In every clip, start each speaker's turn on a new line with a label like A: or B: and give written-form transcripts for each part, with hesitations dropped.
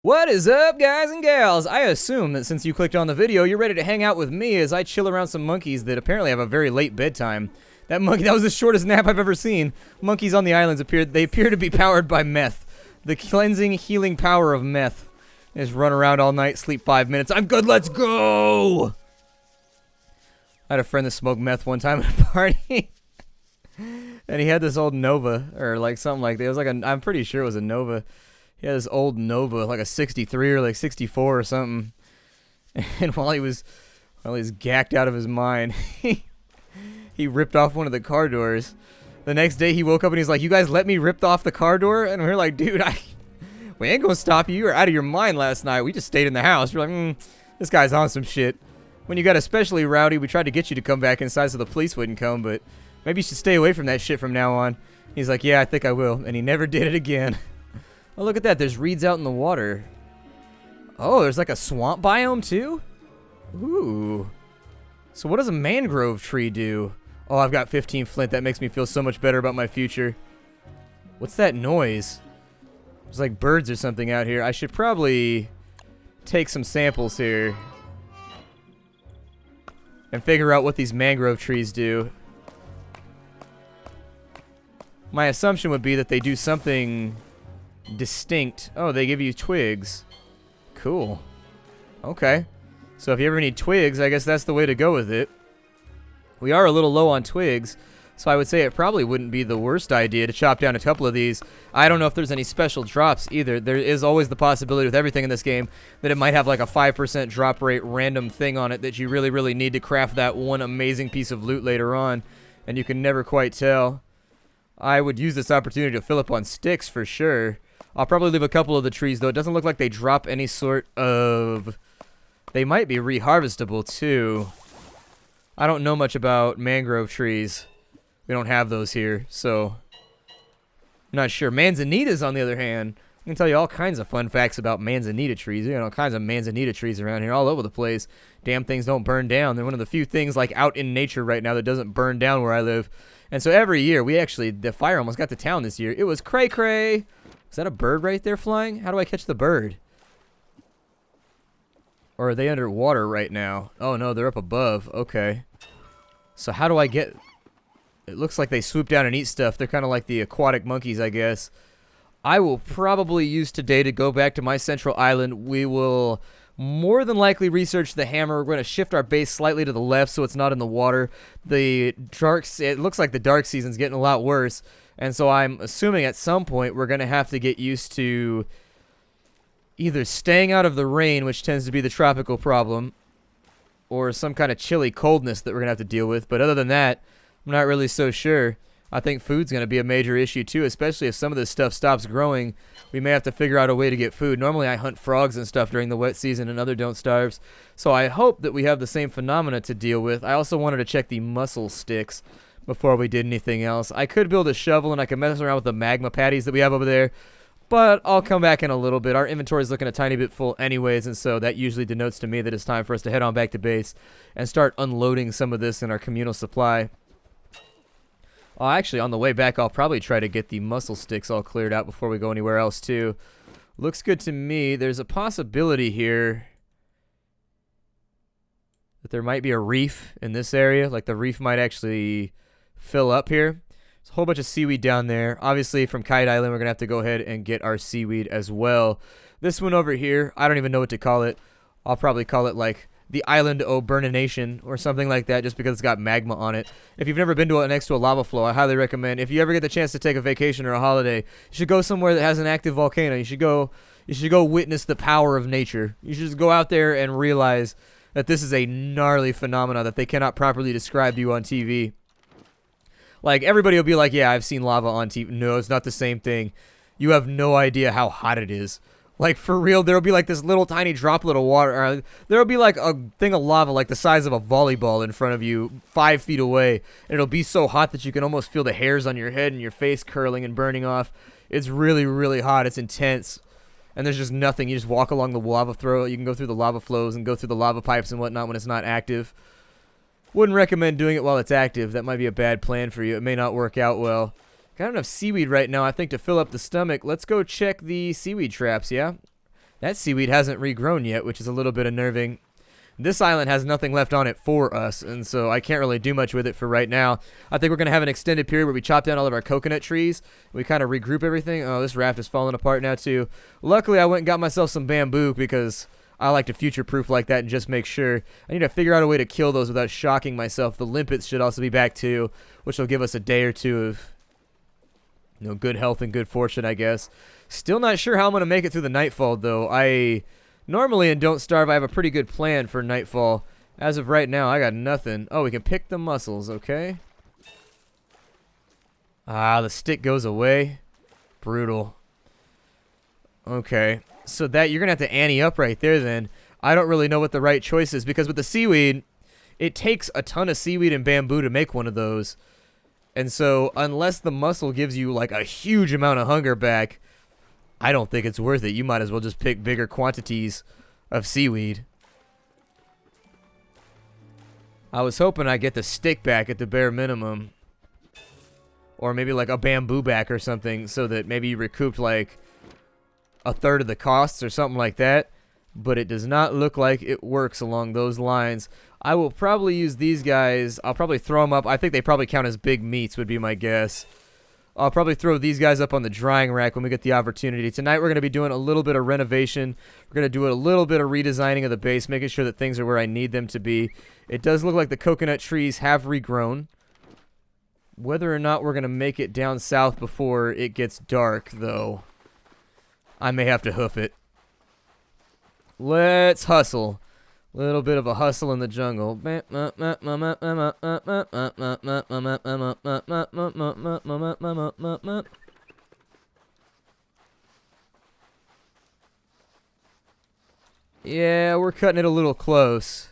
A: What is up, guys and gals? I assume that since you clicked on the video, you're ready to hang out with me as I chill around some monkeys that apparently have a very late bedtime. That was the shortest nap I've ever seen. Monkeys on the islands appear to be powered by meth. The cleansing, healing power of meth. They just run around all night, sleep 5 minutes. I'm good, let's go! I had a friend that smoked meth one time at a party. And he had this old Nova, or like something like that. It was like I'm pretty sure it was a Nova. He had this old Nova, like a 63 or like 64 or something. And while he was gacked out of his mind, he ripped off one of the car doors. The next day he woke up and he's like, "You guys let me rip off the car door?" And we were like, "Dude, we ain't gonna stop you. You were out of your mind last night. We just stayed in the house." We're like, this guy's on some shit. When you got especially rowdy, we tried to get you to come back inside so the police wouldn't come, but maybe you should stay away from that shit from now on. He's like, "Yeah, I think I will." And he never did it again. Oh, look at that. There's reeds out in the water. Oh, there's like a swamp biome too? Ooh. So what does a mangrove tree do? Oh, I've got 15 flint. That makes me feel so much better about my future. What's that noise? There's like birds or something out here. I should probably take some samples here and figure out what these mangrove trees do. My assumption would be that they do something distinct. Oh, they give you twigs. Cool. Okay. So if you ever need twigs, I guess that's the way to go with it. We are a little low on twigs, so I would say it probably wouldn't be the worst idea to chop down a couple of these. I don't know if there's any special drops either. There is always the possibility with everything in this game that it might have like a 5% drop rate random thing on it that you really, really need to craft that one amazing piece of loot later on, and you can never quite tell. I would use this opportunity to fill up on sticks for sure. I'll probably leave a couple of the trees, though. It doesn't look like they drop any sort of... They might be reharvestable, too. I don't know much about mangrove trees. We don't have those here, so... I'm not sure. Manzanitas, on the other hand. I can tell you all kinds of fun facts about manzanita trees. You know, all kinds of manzanita trees around here all over the place. Damn things don't burn down. They're one of the few things, like, out in nature right now that doesn't burn down where I live. And so every year, the fire almost got to town this year. It was cray-cray. Is that a bird right there flying? How do I catch the bird? Or are they underwater right now? Oh, no, they're up above. Okay. So how do I get... It looks like they swoop down and eat stuff. They're kind of like the aquatic monkeys, I guess. I will probably use today to go back to my central island. We will more than likely research the hammer. We're going to shift our base slightly to the left so it's not in the water. It looks like the dark season's getting a lot worse. And so I'm assuming at some point we're going to have to get used to either staying out of the rain, which tends to be the tropical problem, or some kind of chilly coldness that we're going to have to deal with. But other than that, I'm not really so sure. I think food's going to be a major issue too, especially if some of this stuff stops growing. We may have to figure out a way to get food. Normally I hunt frogs and stuff during the wet season and other Don't Starves, so I hope that we have the same phenomena to deal with. I also wanted to check the mussel sticks before we did anything else. I could build a shovel and I could mess around with the magma patties that we have over there, but I'll come back in a little bit. Our inventory is looking a tiny bit full anyways, and so that usually denotes to me that it's time for us to head on back to base and start unloading some of this in our communal supply. Actually, on the way back, I'll probably try to get the mussel sticks all cleared out before we go anywhere else, too. Looks good to me. There's a possibility here that there might be a reef in this area. Like, the reef might actually fill up here. There's a whole bunch of seaweed down there. Obviously, from Kite Island, we're going to have to go ahead and get our seaweed as well. This one over here, I don't even know what to call it. I'll probably call it, like, the Island o' Burnination or something like that, just because it's got magma on it. If you've never been next to a lava flow, I highly recommend. If you ever get the chance to take a vacation or a holiday, you should go somewhere that has an active volcano. You should go witness the power of nature. You should just go out there and realize that this is a gnarly phenomena that they cannot properly describe to you on TV. Like, everybody will be like, "Yeah, I've seen lava on TV." No, it's not the same thing. You have no idea how hot it is. Like, for real, there'll be like this little tiny droplet of water. There'll be like a thing of lava like the size of a volleyball in front of you 5 feet away. And it'll be so hot that you can almost feel the hairs on your head and your face curling and burning off. It's really, really hot. It's intense. And there's just nothing. You just walk along the lava flow. You can go through the lava flows and go through the lava pipes and whatnot when it's not active. Wouldn't recommend doing it while it's active. That might be a bad plan for you. It may not work out well. Got enough seaweed right now, I think, to fill up the stomach. Let's go check the seaweed traps, yeah? That seaweed hasn't regrown yet, which is a little bit unnerving. This island has nothing left on it for us, and so I can't really do much with it for right now. I think we're going to have an extended period where we chop down all of our coconut trees. We kind of regroup everything. Oh, this raft is falling apart now, too. Luckily, I went and got myself some bamboo because I like to future-proof like that and just make sure. I need to figure out a way to kill those without shocking myself. The limpets should also be back, too, which will give us a day or two of good health and good fortune, I guess. Still not sure how I'm going to make it through the nightfall, though. Normally in Don't Starve, I have a pretty good plan for nightfall. As of right now, I got nothing. Oh, we can pick the mussels, okay. Ah, the stick goes away. Brutal. Okay, so that you're going to have to ante up right there then. I don't really know what the right choice is, because with the seaweed, it takes a ton of seaweed and bamboo to make one of those. And so, unless the mussel gives you, like, a huge amount of hunger back, I don't think it's worth it. You might as well just pick bigger quantities of seaweed. I was hoping I'd get the stick back at the bare minimum. Or maybe like a bamboo back or something, so that maybe you recouped like a third of the costs or something like that. But it does not look like it works along those lines. I will probably use these guys. I'll probably throw them up. I think they probably count as big meats would be my guess. I'll probably throw these guys up on the drying rack when we get the opportunity. Tonight we're going to be doing a little bit of renovation. We're going to do a little bit of redesigning of the base, making sure that things are where I need them to be. It does look like the coconut trees have regrown. Whether or not we're going to make it down south before it gets dark, though, I may have to hoof it. Let's hustle. Little bit of a hustle in the jungle. Yeah, we're cutting it a little close.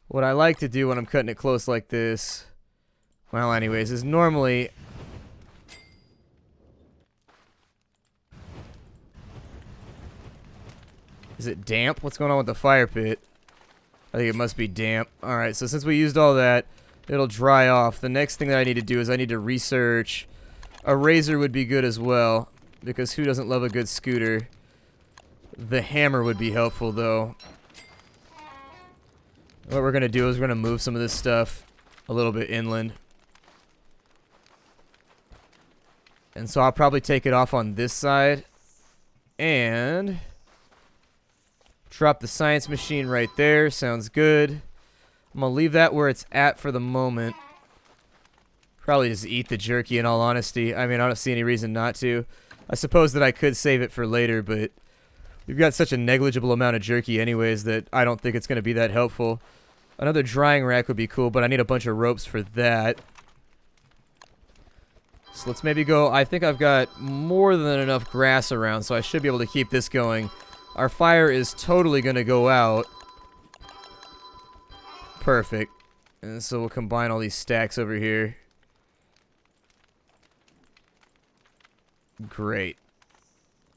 A: What I like to do when I'm cutting it close like this, well, anyways, is normally... Is it damp? What's going on with the fire pit? I think it must be damp. Alright, so since we used all that, it'll dry off. The next thing that I need to do is I need to research. A razor would be good as well, because who doesn't love a good scooter? The hammer would be helpful, though. What we're going to do is we're going to move some of this stuff a little bit inland. And so I'll probably take it off on this side. And... drop the science machine right there. Sounds good. I'm going to leave that where it's at for the moment. Probably just eat the jerky in all honesty. I mean, I don't see any reason not to. I suppose that I could save it for later, but we've got such a negligible amount of jerky anyways that I don't think it's going to be that helpful. Another drying rack would be cool, but I need a bunch of ropes for that. So let's maybe go. I think I've got more than enough grass around, so I should be able to keep this going. Our fire is totally going to go out. Perfect. And so we'll combine all these stacks over here. Great.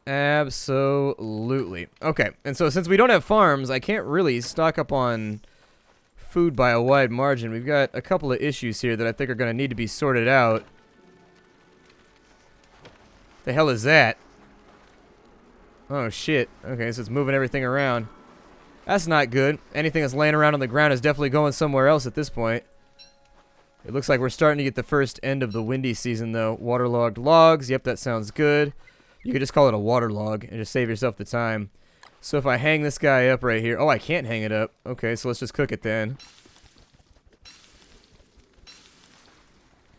A: Absolutely. Okay, and so since we don't have farms, I can't really stock up on food by a wide margin. We've got a couple of issues here that I think are going to need to be sorted out. The hell is that? Oh, shit. Okay, so it's moving everything around. That's not good. Anything that's laying around on the ground is definitely going somewhere else at this point. It looks like we're starting to get the first end of the windy season, though. Waterlogged logs. Yep, that sounds good. You could just call it a water log and just save yourself the time. So if I hang this guy up right here... Oh, I can't hang it up. Okay, so let's just cook it then.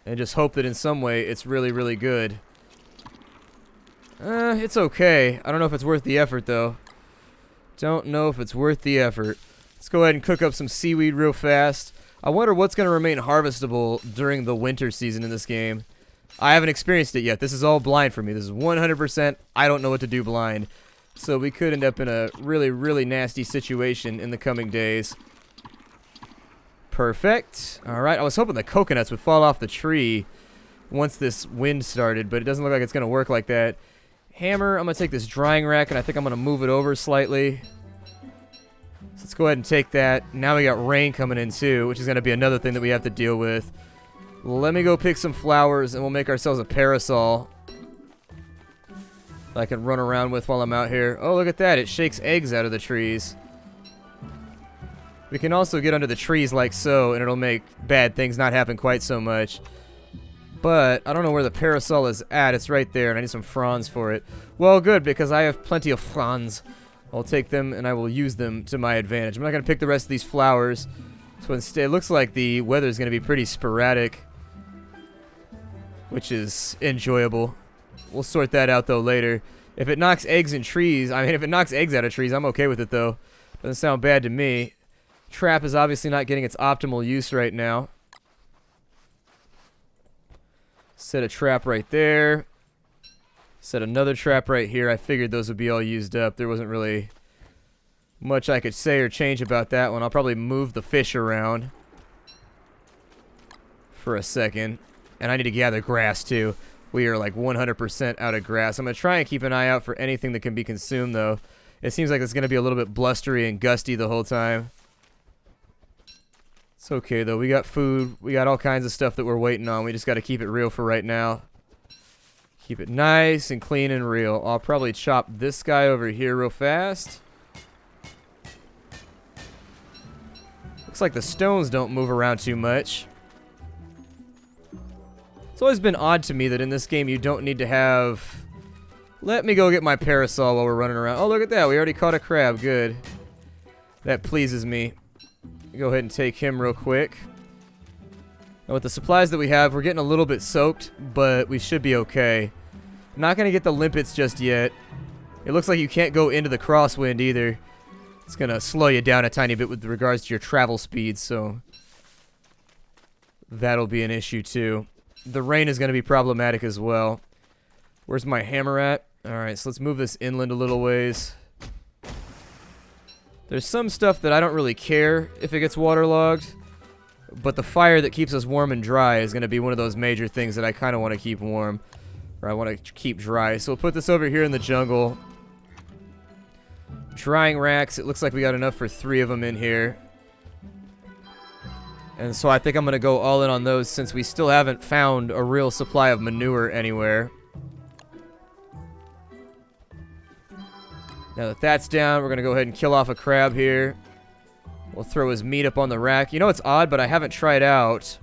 A: And just hope that in some way it's really, really good. It's okay. I don't know if it's worth the effort, though. Don't know if it's worth the effort. Let's go ahead and cook up some seaweed real fast. I wonder what's going to remain harvestable during the winter season in this game. I haven't experienced it yet. This is all blind for me. This is 100%. I don't know what to do blind. So we could end up in a really, really nasty situation in the coming days. Perfect. Alright, I was hoping the coconuts would fall off the tree once this wind started, but it doesn't look like it's going to work like that. Hammer, I'm going to take this drying rack, and I think I'm going to move it over slightly. So let's go ahead and take that. Now we got rain coming in, too, which is going to be another thing that we have to deal with. Let me go pick some flowers, and we'll make ourselves a parasol. I can run around with while I'm out here. Oh, look at that. It shakes eggs out of the trees. We can also get under the trees like so, and it'll make bad things not happen quite so much. But I don't know where the parasol is at. It's right there, and I need some fronds for it. Well, good, because I have plenty of fronds. I'll take them, and I will use them to my advantage. I'm not going to pick the rest of these flowers. So instead, it looks like the weather is going to be pretty sporadic, which is enjoyable. We'll sort that out, though, later. If it knocks eggs in trees, I mean, if it knocks eggs out of trees, I'm okay with it, though. Doesn't sound bad to me. Trap is obviously not getting its optimal use right now. Set a trap right there. Set another trap right here. I figured those would be all used up. There wasn't really much I could say or change about that one. I'll probably move the fish around for a second. And I need to gather grass, too. We are like 100% out of grass. I'm going to try and keep an eye out for anything that can be consumed, though. It seems like it's going to be a little bit blustery and gusty the whole time. It's okay, though. We got food. We got all kinds of stuff that we're waiting on. We just got to keep it real for right now. Keep it nice and clean and real. I'll probably chop this guy over here real fast. Looks like the stones don't move around too much. It's always been odd to me that in this game you don't need to have... Let me go get my parasol while we're running around. Oh, look at that. We already caught a crab. Good. That pleases me. Go ahead and take him real quick. Now with the supplies that we have, we're getting a little bit soaked, but we should be okay. Not going to get the limpets just yet. It looks like you can't go into the crosswind either. It's going to slow you down a tiny bit with regards to your travel speed, so that'll be an issue too. The rain is going to be problematic as well. Where's my hammer at? Alright, so let's move this inland a little ways. There's some stuff that I don't really care if it gets waterlogged, but the fire that keeps us warm and dry is going to be one of those major things that I kind of want to keep warm, or I want to keep dry. So we'll put this over here in the jungle. Drying racks, it looks like we got enough for 3 of them in here. And so I think I'm going to go all in on those since we still haven't found a real supply of manure anywhere. Now that that's down, we're going to go ahead and kill off a crab here. We'll throw his meat up on the rack. You know, it's odd, but I haven't tried out.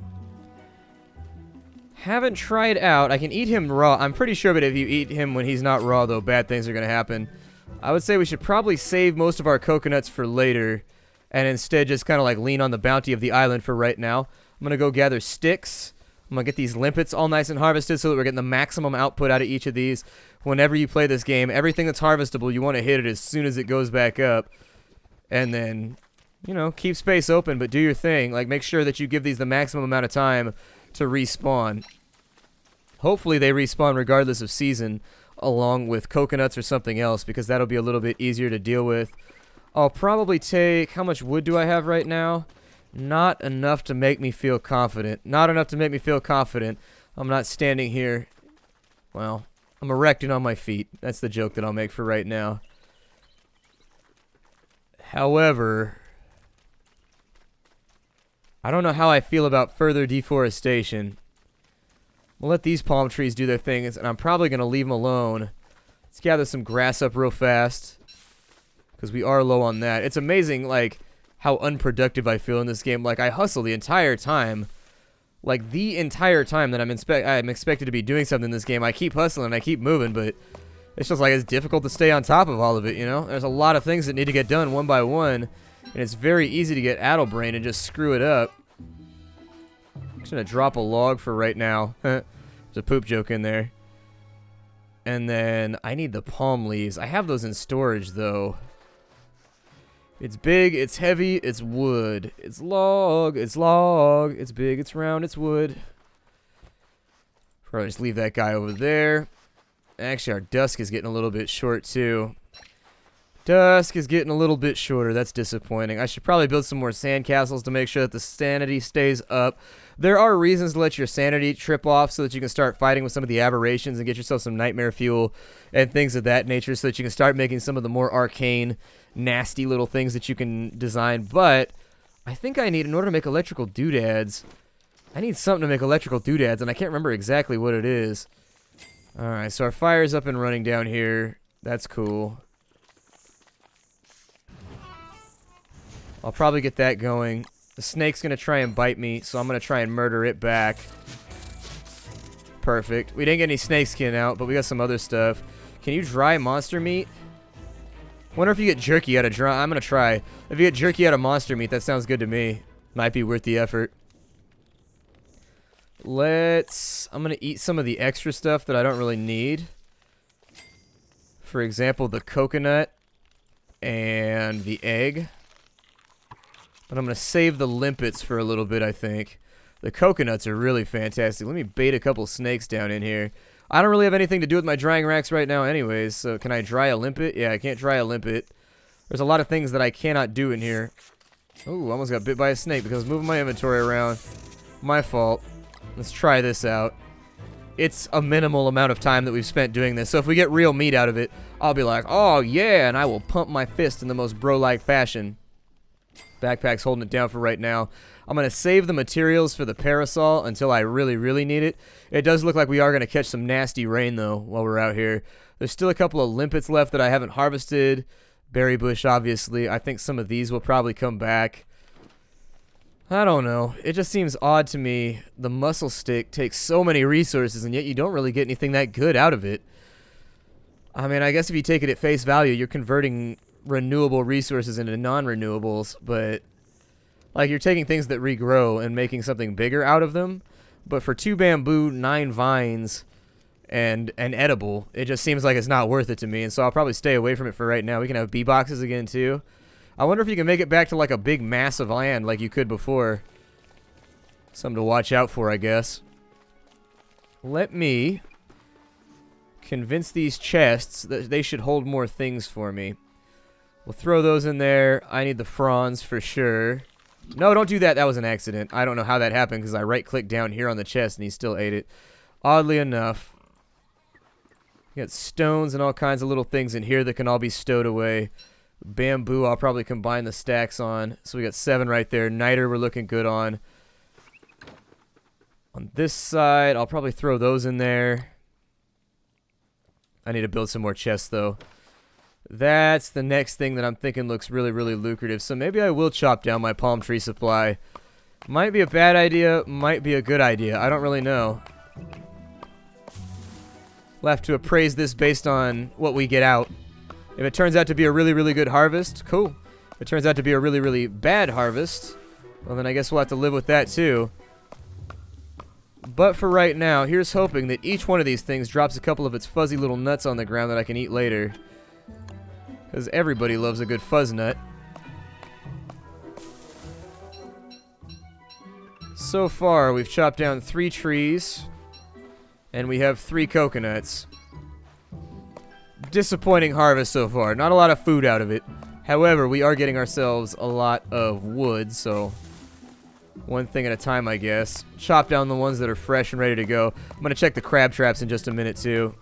A: I can eat him raw. I'm pretty sure, but if you eat him when he's not raw, though, bad things are going to happen. I would say we should probably save most of our coconuts for later and instead just kind of like lean on the bounty of the island for right now. I'm going to go gather sticks. I'm going to get these limpets all nice and harvested so that we're getting the maximum output out of each of these. Whenever you play this game, everything that's harvestable, you want to hit it as soon as it goes back up. And then, you know, keep space open, but do your thing. Like, make sure that you give these the maximum amount of time to respawn. Hopefully they respawn regardless of season, along with coconuts or something else, because that'll be a little bit easier to deal with. I'll probably take... How much wood do I have right now? Not enough to make me feel confident. Not enough to make me feel confident. I'm not standing here. Well, I'm erecting on my feet. That's the joke that I'll make for right now. However, I don't know how I feel about further deforestation. We'll let these palm trees do their thing, and I'm probably going to leave them alone. Let's gather some grass up real fast, because we are low on that. It's amazing, like, how unproductive I feel in this game. Like, I hustle the entire time. Like, the entire time that I'm expected to be doing something in this game, I keep hustling, I keep moving, but it's just like it's difficult to stay on top of all of it, you know? There's a lot of things that need to get done one by one, and it's very easy to get addle-brained and just screw it up. I'm just going to drop a log for right now. There's a poop joke in there. And then I need the palm leaves. I have those in storage, though. It's big, it's heavy, it's wood. It's log, it's log. It's big, it's round, it's wood. Probably just leave that guy over there. Actually, our dusk is getting a little bit short, too. Dusk is getting a little bit shorter. That's disappointing. I should probably build some more sandcastles to make sure that the sanity stays up. There are reasons to let your sanity trip off so that you can start fighting with some of the aberrations and get yourself some nightmare fuel and things of that nature so that you can start making some of the more arcane, nasty little things that you can design. But I think I need, in order to make electrical doodads, I need something to make electrical doodads, and I can't remember exactly what it is. Alright, so our fire's up and running down here. That's cool. I'll probably get that going. The snake's gonna try and bite me, so I'm gonna try and murder it back. Perfect. We didn't get any snake skin out, but we got some other stuff. Can you dry monster meat? Wonder if you get jerky out of dry. I'm gonna try. If you get jerky out of monster meat, that sounds good to me. Might be worth the effort. I'm gonna eat some of the extra stuff that I don't really need. For example, the coconut and the egg. But I'm gonna save the limpets for a little bit, I think. The coconuts are really fantastic. Let me bait a couple snakes down in here. I don't really have anything to do with my drying racks right now anyways, so can I dry a limpet? Yeah, I can't dry a limpet. There's a lot of things that I cannot do in here. Ooh, almost got bit by a snake because I was moving my inventory around. My fault. Let's try this out. It's a minimal amount of time that we've spent doing this, so if we get real meat out of it, I'll be like, oh yeah, and I will pump my fist in the most bro-like fashion. Backpack's holding it down for right now. I'm going to save the materials for the parasol until I really, really need it. It does look like we are going to catch some nasty rain, though, while we're out here. There's still a couple of limpets left that I haven't harvested. Berry bush, obviously. I think some of these will probably come back. I don't know. It just seems odd to me. The mussel stick takes so many resources, and yet you don't really get anything that good out of it. I mean, I guess if you take it at face value, you're converting renewable resources into non-renewables, but like you're taking things that regrow and making something bigger out of them. But for 2 bamboo, 9 vines, and an edible, it just seems like it's not worth it to me, and so I'll probably stay away from it for right now. We can have bee boxes again too. I wonder if you can make it back to like a big mass of land like you could before. Something to watch out for, I guess. Let me convince these chests that they should hold more things for me. We'll throw those in there. I need the fronds for sure. No, don't do that. That was an accident. I don't know how that happened because I right-clicked down here on the chest and he still ate it. Oddly enough. You got stones and all kinds of little things in here that can all be stowed away. Bamboo, I'll probably combine the stacks on. So we got 7 right there. Niter we're looking good on. On this side, I'll probably throw those in there. I need to build some more chests, though. That's the next thing that I'm thinking looks really, really lucrative. So maybe I will chop down my palm tree supply. Might be a bad idea, might be a good idea. I don't really know. We'll have to appraise this based on what we get out. If it turns out to be a really, really good harvest, cool. If it turns out to be a really, really bad harvest, well then I guess we'll have to live with that too. But for right now, here's hoping that each one of these things drops a couple of its fuzzy little nuts on the ground that I can eat later. Because everybody loves a good fuzz nut. So far, we've chopped down 3 trees. And we have 3 coconuts. Disappointing harvest so far. Not a lot of food out of it. However, we are getting ourselves a lot of wood, so one thing at a time, I guess. Chop down the ones that are fresh and ready to go. I'm going to check the crab traps in just a minute, too.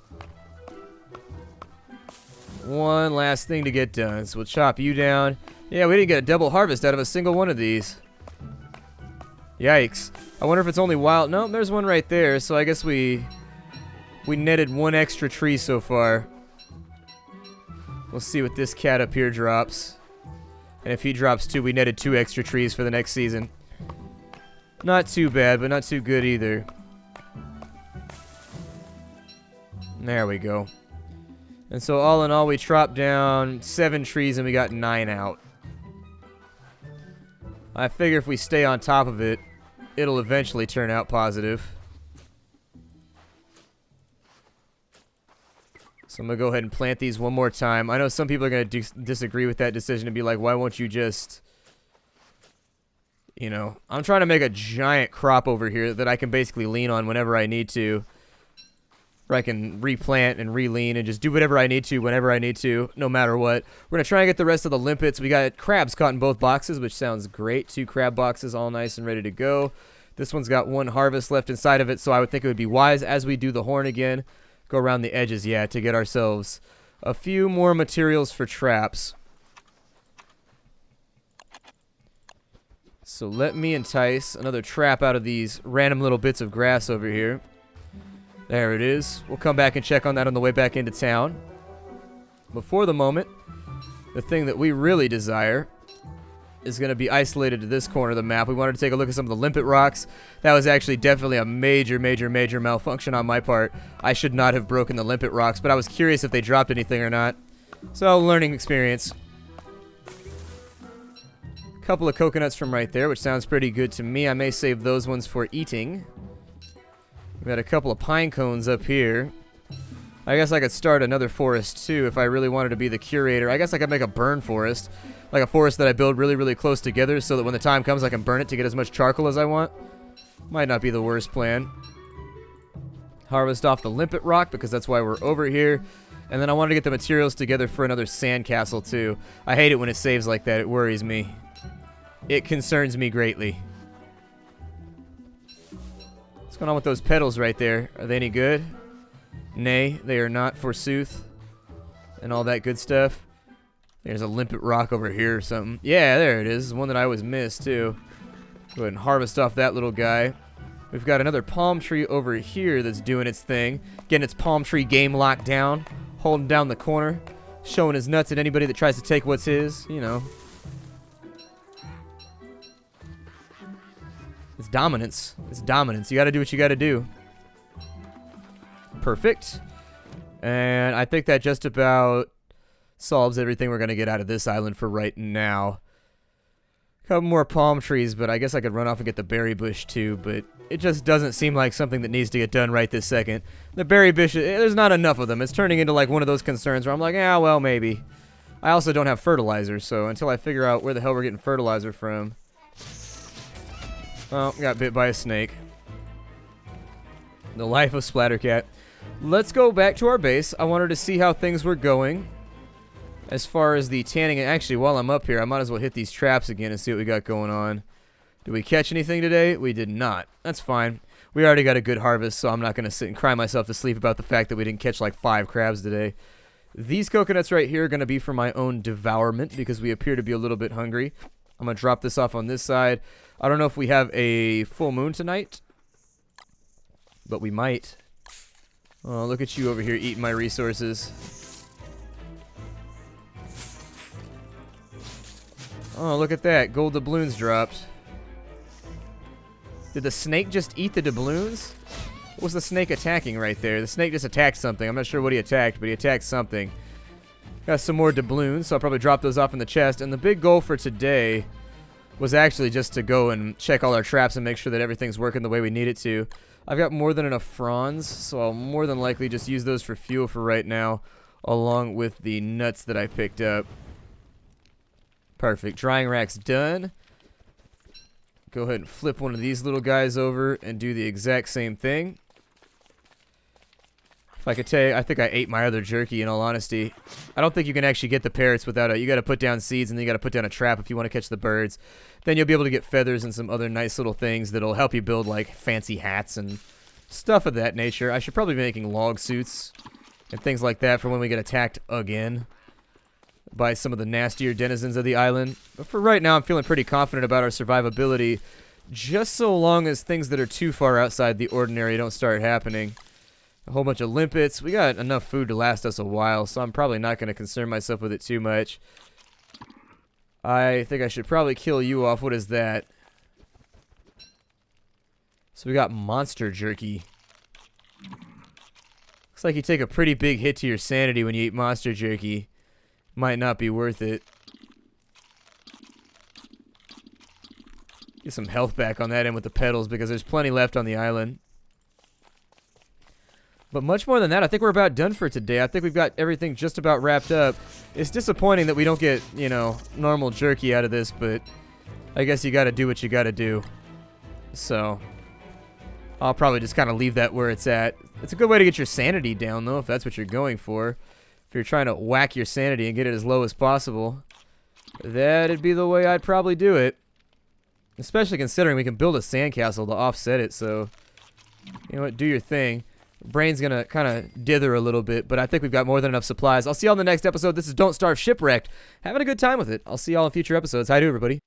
A: One last thing to get done, so we'll chop you down. Yeah, we didn't get a double harvest out of a single one of these. Yikes. I wonder if it's only wild. No, there's one right there, so I guess we netted 1 extra tree so far. We'll see what this cat up here drops. And if he drops 2, we netted 2 extra trees for the next season. Not too bad, but not too good either. There we go. And so all in all, we chopped down 7 trees and we got 9 out. I figure if we stay on top of it, it'll eventually turn out positive. So I'm going to go ahead and plant these one more time. I know some people are going to disagree with that decision and be like, why won't you just, you know, I'm trying to make a giant crop over here that I can basically lean on whenever I need to. Where I can replant and re-lean and just do whatever I need to whenever I need to, no matter what. We're going to try and get the rest of the limpets. We got crabs caught in both boxes, which sounds great. 2 crab boxes, all nice and ready to go. This one's got 1 harvest left inside of it, so I would think it would be wise as we do the horn again. Go around the edges, yeah, to get ourselves a few more materials for traps. So let me entice another trap out of these random little bits of grass over here. There it is. We'll come back and check on that on the way back into town. But for the moment, the thing that we really desire is going to be isolated to this corner of the map. We wanted to take a look at some of the limpet rocks. That was actually definitely a major malfunction on my part. I should not have broken the limpet rocks, but I was curious if they dropped anything or not. So, learning experience. A couple of coconuts from right there, which sounds pretty good to me. I may save those ones for eating. We've got a couple of pine cones up here. I guess I could start another forest too if I really wanted to be the curator. I guess I could make a burn forest. Like a forest that I build really close together so that when the time comes I can burn it to get as much charcoal as I want. Might not be the worst plan. Harvest off the limpet rock because that's why we're over here. And then I wanted to get the materials together for another sandcastle too. I hate it when it saves like that. It worries me. It concerns me greatly. What's going on with those petals right there? Are they any good? Nay, they are not, forsooth. And all that good stuff. There's a limpet rock over here or something. Yeah, there it is. One that I always miss, too. Go ahead and harvest off that little guy. We've got another palm tree over here that's doing its thing. Getting its palm tree game locked down. Holding down the corner. Showing his nuts at anybody that tries to take what's his. You know. It's dominance. It's dominance. You gotta do what you gotta do. Perfect. And I think that just about solves everything we're going to get out of this island for right now. A couple more palm trees, but I guess I could run off and get the berry bush too, but it just doesn't seem like something that needs to get done right this second. The berry bush, there's not enough of them. It's turning into like one of those concerns where I'm like, yeah, well, maybe. I also don't have fertilizer, so until I figure out where the hell we're getting fertilizer from. Oh, got bit by a snake. The life of Splattercat. Let's go back to our base. I wanted to see how things were going as far as the tanning. And actually, while I'm up here, I might as well hit these traps again and see what we got going on. Did we catch anything today? We did not. That's fine. We already got a good harvest, so I'm not going to sit and cry myself to sleep about the fact that we didn't catch like 5 crabs today. These coconuts right here are going to be for my own devourment because we appear to be a little bit hungry. I'm going to drop this off on this side. I don't know if we have a full moon tonight, but we might. Oh, look at you over here eating my resources. Oh, look at that. Gold doubloons dropped. Did the snake just eat the doubloons? What was the snake attacking right there? The snake just attacked something. I'm not sure what he attacked, but he attacked something. Got some more doubloons, so I'll probably drop those off in the chest. And the big goal for today was actually just to go and check all our traps and make sure that everything's working the way we need it to. I've got more than enough fronds, so I'll more than likely just use those for fuel for right now, along with the nuts that I picked up. Perfect. Drying rack's done. Go ahead and flip one of these little guys over and do the exact same thing. If I could tell you, I think I ate my other jerky, in all honesty. I don't think you can actually get the parrots without a... You got to put down seeds, and then you got to put down a trap if you want to catch the birds. Then you'll be able to get feathers and some other nice little things that'll help you build, like, fancy hats and stuff of that nature. I should probably be making log suits and things like that for when we get attacked again by some of the nastier denizens of the island. But for right now, I'm feeling pretty confident about our survivability, just so long as things that are too far outside the ordinary don't start happening. A whole bunch of limpets. We got enough food to last us a while, so I'm probably not going to concern myself with it too much. I think I should probably kill you off. What is that? So we got monster jerky. Looks like you take a pretty big hit to your sanity when you eat monster jerky. Might not be worth it. Get some health back on that end with the petals because there's plenty left on the island. But much more than that, I think we're about done for today. I think we've got everything just about wrapped up. It's disappointing that we don't get, you know, normal jerky out of this, but I guess you got to do what you got to do. So I'll probably just kind of leave that where it's at. It's a good way to get your sanity down, though, if that's what you're going for. If you're trying to whack your sanity and get it as low as possible, that'd be the way I'd probably do it. Especially considering we can build a sandcastle to offset it, so you know what, do your thing. Brain's gonna kind of dither a little bit, but I think we've got more than enough supplies. I'll see y'all in the next episode. This is Don't Starve Shipwrecked. Having a good time with it. I'll see y'all in future episodes. Hi to everybody.